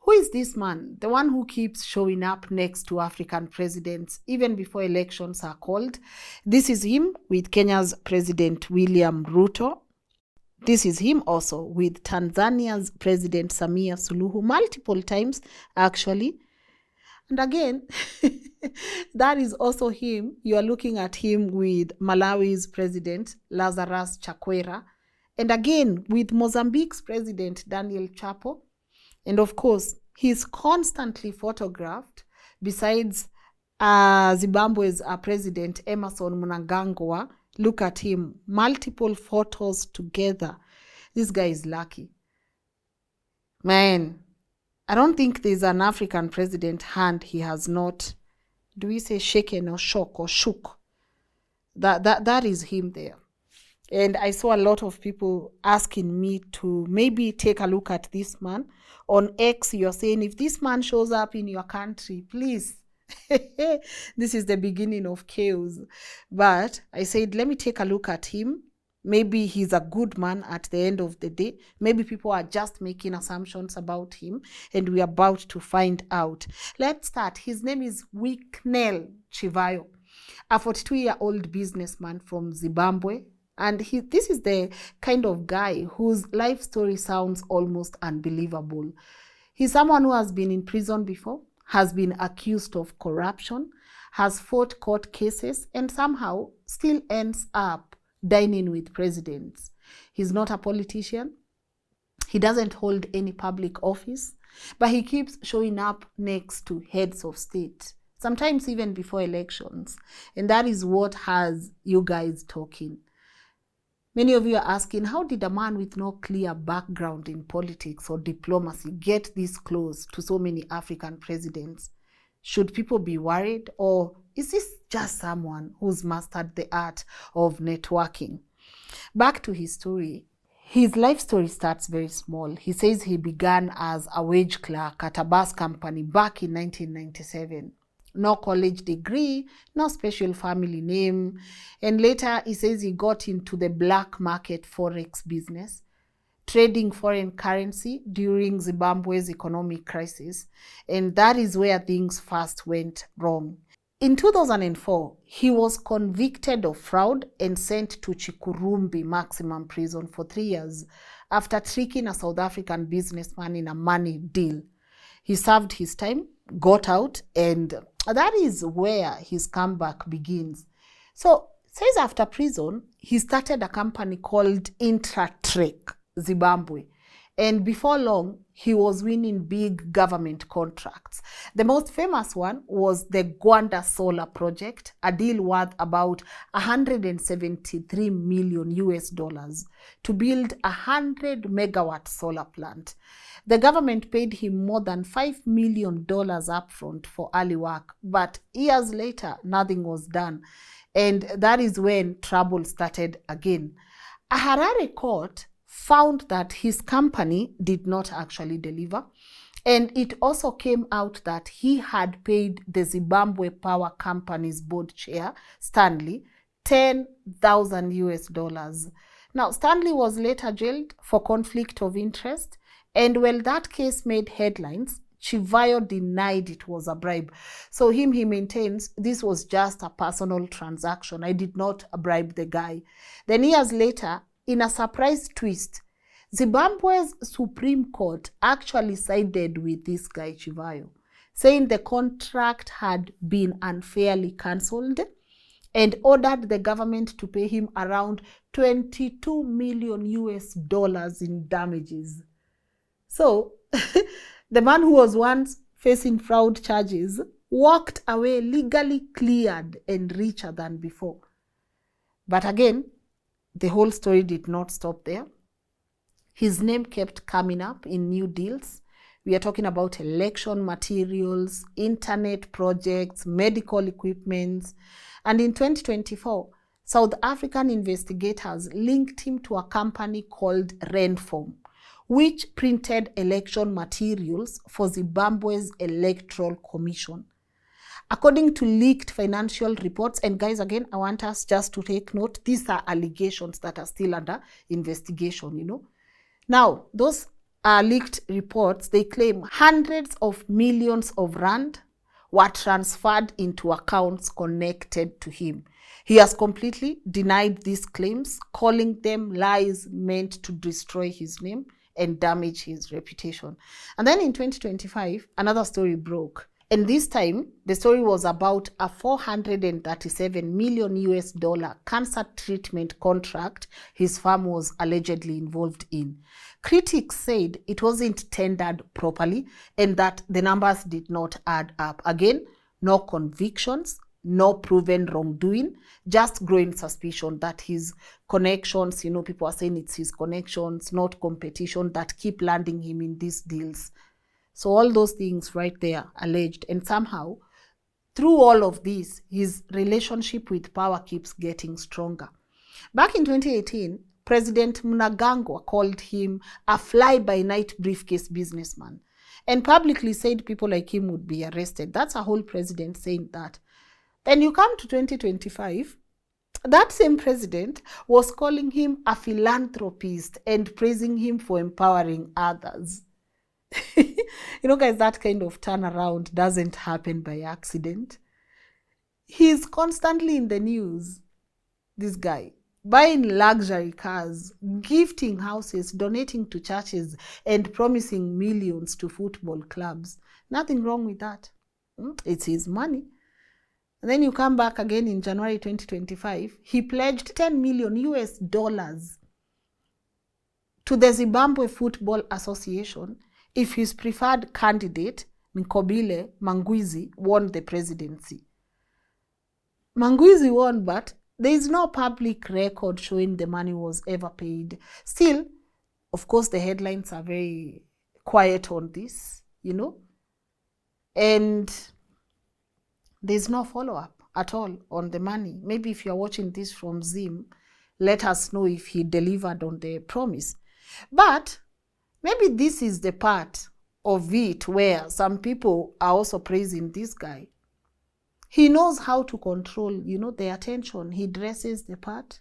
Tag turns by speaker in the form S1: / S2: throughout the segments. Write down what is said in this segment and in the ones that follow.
S1: Who is this man? The one who keeps showing up next to African presidents, even before elections are called. This is him with Kenya's President William Ruto. This is him also with Tanzania's President Samia Suluhu, multiple times actually. And again, that is also him. You are looking at him with Malawi's President Lazarus Chakwera. And again, with Mozambique's President Daniel Chapo. And of course, he's constantly photographed besides Zimbabwe's President Emmerson Mnangagwa. Look at him, multiple photos together. This guy is lucky. Man, I don't think there's an African president hand he has not, do we say shaken or shook? That is him there. And I saw a lot of people asking me to maybe take a look at this man. On X, you're saying, if this man shows up in your country, please. This is the beginning of chaos. But I said, let me take a look at him. Maybe he's a good man at the end of the day. Maybe people are just making assumptions about him, and we're about to find out. Let's start. His name is Wicknell Chivayo, a 42-year-old businessman from Zimbabwe. And this is the kind of guy whose life story sounds almost unbelievable. He's someone who has been in prison before, has been accused of corruption, has fought court cases, and somehow still ends up dining with presidents. He's not a politician. He doesn't hold any public office, but he keeps showing up next to heads of state, sometimes even before elections. And that is what has you guys talking. Many of you are asking, how did a man with no clear background in politics or diplomacy get this close to so many African presidents? Should people be worried, or is this just someone who's mastered the art of networking? Back to his story. His life story starts very small. He says he began as a wage clerk at a bus company back in 1997. No college degree, no special family name. And later he says he got into the black market forex business, trading foreign currency during Zimbabwe's economic crisis. And that is where things first went wrong. In 2004, he was convicted of fraud and sent to Chikurumbi maximum prison for 3 years after tricking a South African businessman in a money deal. He served his time, got out, and that is where his comeback begins. So, says after prison, he started a company called Intratrek Zimbabwe. And before long, he was winning big government contracts. The most famous one was the Gwanda Solar Project, a deal worth about 173 million US dollars to build a 100 megawatt solar plant. The government paid him more than $5 million upfront for early work, but years later, nothing was done. And that is when trouble started again. A Harare court found that his company did not actually deliver. And it also came out that he had paid the Zimbabwe Power Company's board chair, Stanley, 10,000 US dollars. Now, Stanley was later jailed for conflict of interest. And while that case made headlines, Chivayo denied it was a bribe. So he maintains this was just a personal transaction. I did not bribe the guy. Then years later, in a surprise twist, Zimbabwe's Supreme Court actually sided with this guy Chivayo, saying the contract had been unfairly cancelled and ordered the government to pay him around 22 million US dollars in damages. So, the man who was once facing fraud charges walked away legally cleared and richer than before. But again, the whole story did not stop there. His name kept coming up in new deals. We are talking about election materials, internet projects, medical equipment. And in 2024, South African investigators linked him to a company called Renform, which printed election materials for Zimbabwe's Electoral Commission. According to leaked financial reports, and guys, again, I want us just to take note, these are allegations that are still under investigation, Now, those leaked reports, they claim hundreds of millions of rand were transferred into accounts connected to him. He has completely denied these claims, calling them lies meant to destroy his name and damage his reputation. And then in 2025, another story broke. And this time, the story was about a 437 million US dollar cancer treatment contract his firm was allegedly involved in. Critics said it wasn't tendered properly and that the numbers did not add up. Again, no convictions, no proven wrongdoing, just growing suspicion that his connections, people are saying it's his connections, not competition, that keep landing him in these deals. So all those things right there alleged, and somehow through all of this, his relationship with power keeps getting stronger. Back in 2018, President Mnangagwa called him a fly-by-night briefcase businessman and publicly said people like him would be arrested. That's a whole president saying that. Then you come to 2025, that same president was calling him a philanthropist and praising him for empowering others. Guys, that kind of turnaround doesn't happen by accident. He's constantly in the news, this guy, buying luxury cars, gifting houses, donating to churches, and promising millions to football clubs. Nothing wrong with that. It's his money. And then you come back again in January 2025, he pledged 10 million US dollars to the Zimbabwe Football Association if his preferred candidate, Nkobile Mnangagwa, won the presidency. Mnangagwa won, but there is no public record showing the money was ever paid. Still, of course, the headlines are very quiet on this, and there's no follow-up at all on the money. Maybe if you're watching this from Zim, let us know if he delivered on the promise. But maybe this is the part of it where some people are also praising this guy. He knows how to control, the attention. He dresses the part,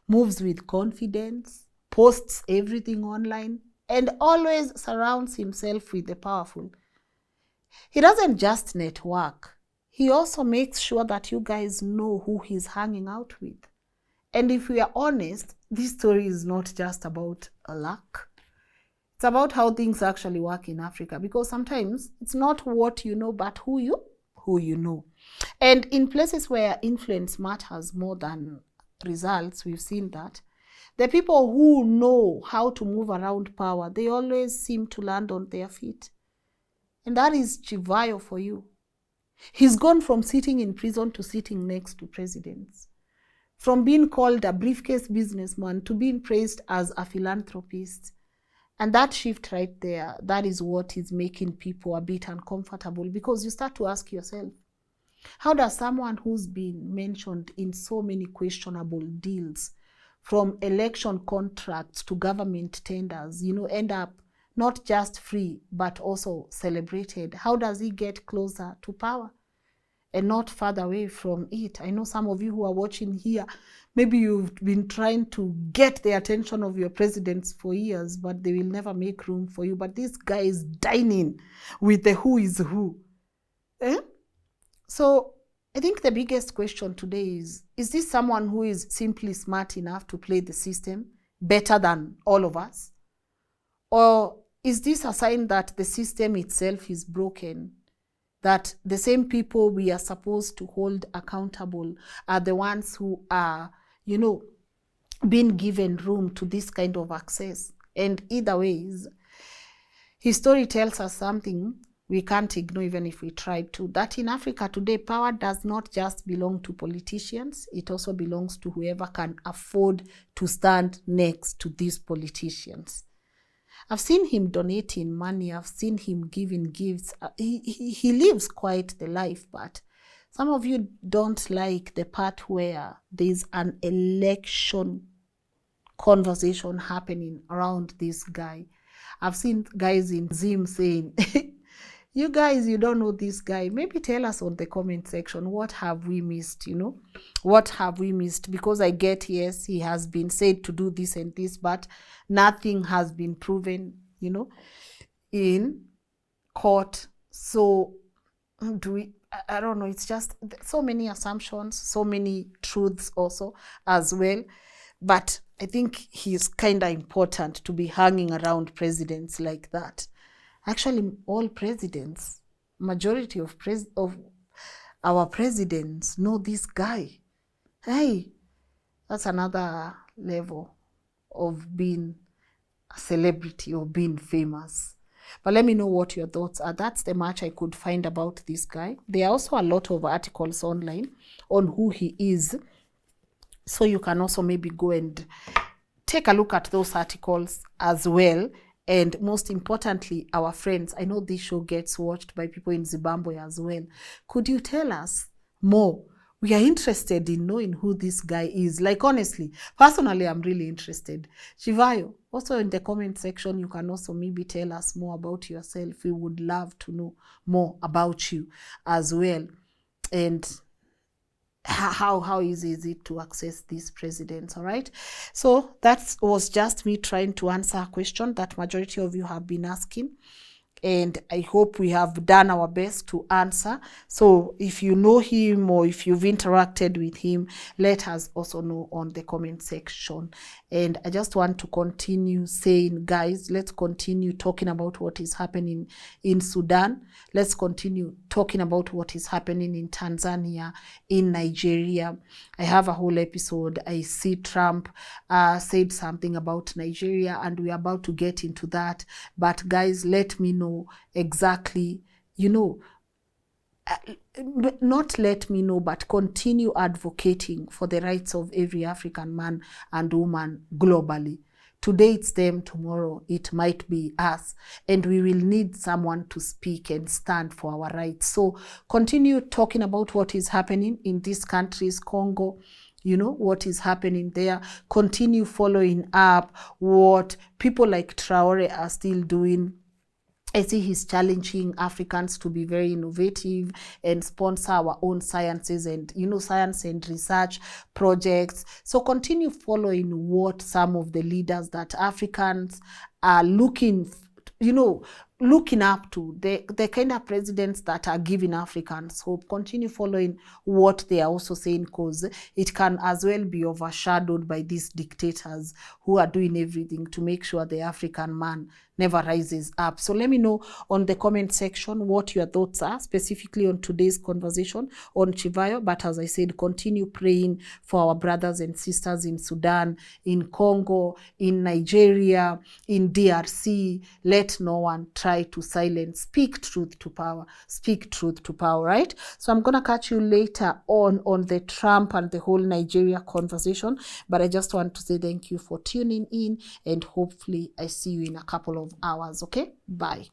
S1: moves with confidence, posts everything online, and always surrounds himself with the powerful. He doesn't just network. He also makes sure that you guys know who he's hanging out with. And if we are honest, this story is not just about luck. It's about how things actually work in Africa, because sometimes it's not what you know, but who you know. And in places where influence matters more than results, we've seen that the people who know how to move around power, they always seem to land on their feet. And that is Chivayo for you. He's gone from sitting in prison to sitting next to presidents, from being called a briefcase businessman to being praised as a philanthropist. And that shift right there, that is what is making people a bit uncomfortable, because you start to ask yourself, how does someone who's been mentioned in so many questionable deals, from election contracts to government tenders, end up not just free, but also celebrated? How does he get closer to power and not further away from it? I know some of you who are watching here, maybe you've been trying to get the attention of your presidents for years, but they will never make room for you. But this guy is dining with the who is who. So I think the biggest question today is this someone who is simply smart enough to play the system better than all of us? Or is this a sign that the system itself is broken, that the same people we are supposed to hold accountable are the ones who are, being given room to this kind of access? And either ways, his story tells us something we can't ignore even if we tried to, that in Africa today, power does not just belong to politicians, it also belongs to whoever can afford to stand next to these politicians. I've seen him donating money. I've seen him giving gifts. He lives quite the life, but some of you don't like the part where there's an election conversation happening around this guy. I've seen guys in Zim saying, you guys, you don't know this guy. Maybe tell us on the comment section, what have we missed, What have we missed? Because I get, yes, he has been said to do this and this, but nothing has been proven, in court. So I don't know, it's just so many assumptions, so many truths also as well. But I think he's kind of important to be hanging around presidents like that. Actually, all presidents, majority of our presidents know this guy. Hey, that's another level of being a celebrity or being famous. But let me know what your thoughts are. That's the much I could find about this guy. There are also a lot of articles online on who he is. So you can also maybe go and take a look at those articles as well. And most importantly, our friends, I know this show gets watched by people in Zimbabwe as well. Could you tell us more? We are interested in knowing who this guy is. Like, honestly, personally, I'm really interested. Chivayo, also in the comment section, you can also maybe tell us more about yourself. We would love to know more about you as well. And how easy is it to access these presidents? All right, so that was just me trying to answer a question that majority of you have been asking, and I hope we have done our best to answer. So if you know him or if you've interacted with him, let us also know on the comment section. And I just want to continue saying, guys, let's continue talking about what is happening in Sudan. Let's continue talking about what is happening in Tanzania, in Nigeria. I have a whole episode. I see Trump said something about Nigeria, and we're about to get into that. But guys, let me know exactly, not let me know, but continue advocating for the rights of every African man and woman globally. Today it's them, tomorrow it might be us, and we will need someone to speak and stand for our rights. So continue talking about what is happening in these countries, Congo, what is happening there. Continue following up what people like Traore are still doing. I see he's challenging Africans to be very innovative and sponsor our own sciences and, science and research projects. So continue following what some of the leaders that Africans are looking up to, the kind of presidents that are giving Africans hope. Continue following what they are also saying, because it can as well be overshadowed by these dictators who are doing everything to make sure the African man never rises up. So let me know on the comment section what your thoughts are, specifically on today's conversation on Chivayo. But as I said, continue praying for our brothers and sisters in Sudan, in Congo, in Nigeria, in DRC. Let no one try to silence. Speak truth to power. Speak truth to power, right? So I'm going to catch you later on the Trump and the whole Nigeria conversation. But I just want to say thank you for tuning in, and hopefully I see you in a couple of hours. Okay, bye.